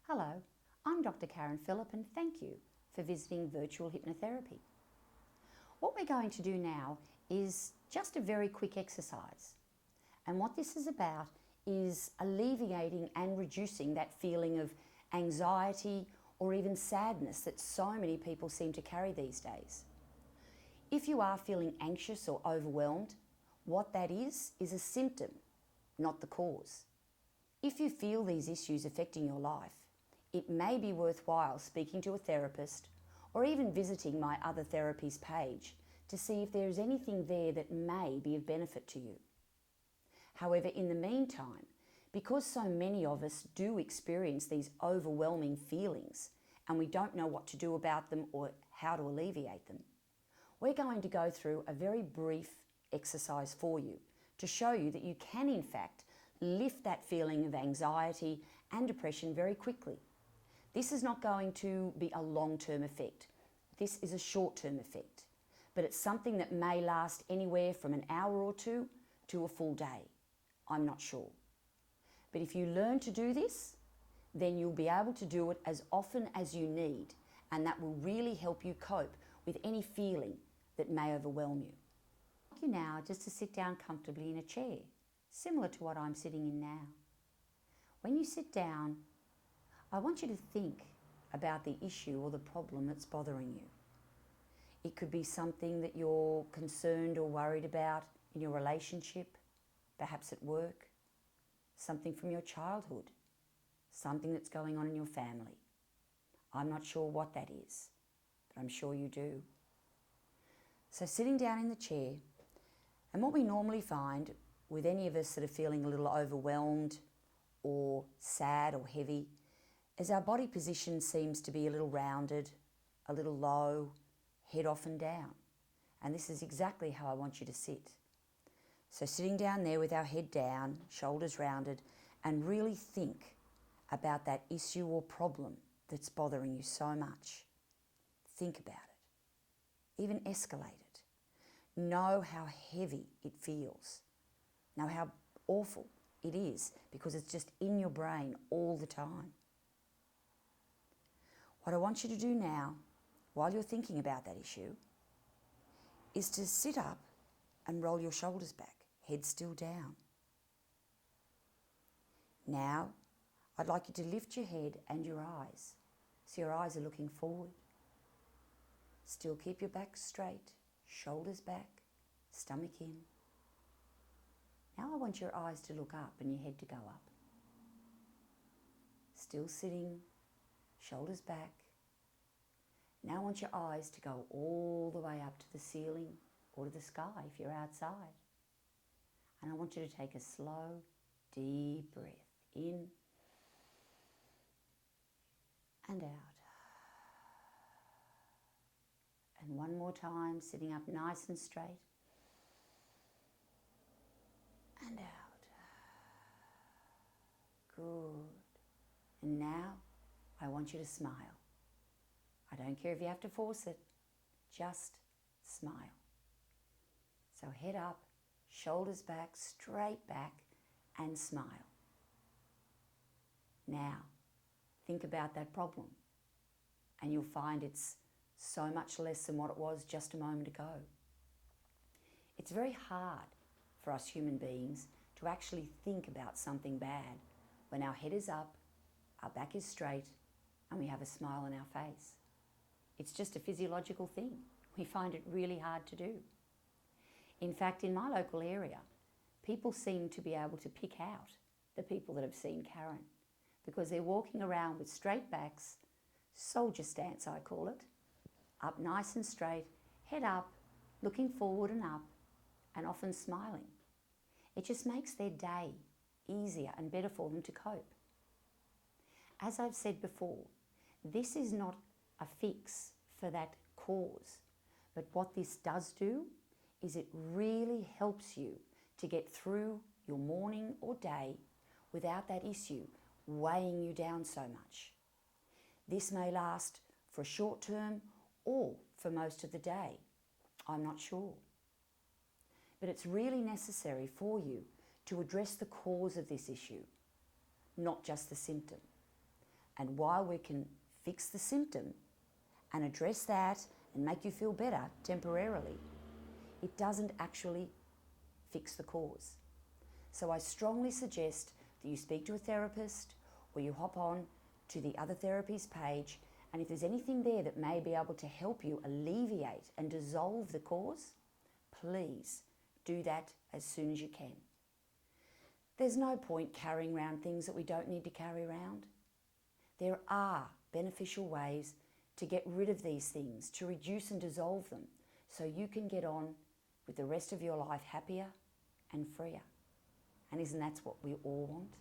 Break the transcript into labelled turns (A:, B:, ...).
A: Hello, I'm Dr. Karen Phillip and thank you for visiting Virtual Hypnotherapy. What we're going to do now is just a very quick exercise. And what this is about is alleviating and reducing that feeling of anxiety or even sadness that so many people seem to carry these days. If you are feeling anxious or overwhelmed, what that is a symptom, not the cause. If you feel these issues affecting your life, it may be worthwhile speaking to a therapist or even visiting my other therapies page to see if there is anything there that may be of benefit to you. However, in the meantime, because so many of us do experience these overwhelming feelings and we don't know what to do about them or how to alleviate them, we're going to go through a very brief exercise for you to show you that you can in fact lift that feeling of anxiety and depression very quickly. This is not going to be a long-term effect. This is a short-term effect, but it's something that may last anywhere from an hour or two to a full day. I'm not sure. But if you learn to do this, then you'll be able to do it as often as you need, and that will really help you cope with any feeling that may overwhelm you. I'd like you now just to sit down comfortably in a chair, similar to what I'm sitting in now. When you sit down, I want you to think about the issue or the problem that's bothering you. It could be something that you're concerned or worried about in your relationship, perhaps at work, something from your childhood, something that's going on in your family. I'm not sure what that is, but I'm sure you do. So sitting down in the chair, and what we normally find with any of us that are feeling a little overwhelmed or sad or heavy, as our body position seems to be a little rounded, a little low, head off and down. And this is exactly how I want you to sit. So sitting down there with our head down, shoulders rounded, and really think about that issue or problem that's bothering you so much. Think about it. Even escalate it. Know how heavy it feels. Know how awful it is because it's just in your brain all the time. What I want you to do now, while you're thinking about that issue, is to sit up and roll your shoulders back, head still down. Now, I'd like you to lift your head and your eyes, so your eyes are looking forward. Still keep your back straight, shoulders back, stomach in. Now I want your eyes to look up and your head to go up. Still sitting, shoulders back. Now I want your eyes to go all the way up to the ceiling or to the sky if you're outside. And I want you to take a slow, deep breath in and out. And one more time, sitting up nice and straight and out. Good. And now I want you to smile. I don't care if you have to force it, just smile. So head up, shoulders back, straight back, and smile. Now, think about that problem, and you'll find it's so much less than what it was just a moment ago. It's very hard for us human beings to actually think about something bad when our head is up, our back is straight, and we have a smile on our face. It's just a physiological thing. We find it really hard to do. In fact, in my local area, people seem to be able to pick out the people that have seen Karen because they're walking around with straight backs, soldier stance I call it, up nice and straight, head up, looking forward and up, and often smiling. It just makes their day easier and better for them to cope. As I've said before, this is not a fix for that cause, but what this does do is it really helps you to get through your morning or day without that issue weighing you down so much. This may last for a short term or for most of the day. I'm not sure. But it's really necessary for you to address the cause of this issue, not just the symptom. And while we can fix the symptom and address that and make you feel better temporarily, it doesn't actually fix the cause. So I strongly suggest that you speak to a therapist or you hop on to the other therapies page, and if there's anything there that may be able to help you alleviate and dissolve the cause, please do that as soon as you can. There's no point carrying around things that we don't need to carry around. There are beneficial ways to get rid of these things, to reduce and dissolve them, so you can get on with the rest of your life happier and freer. And isn't that what we all want?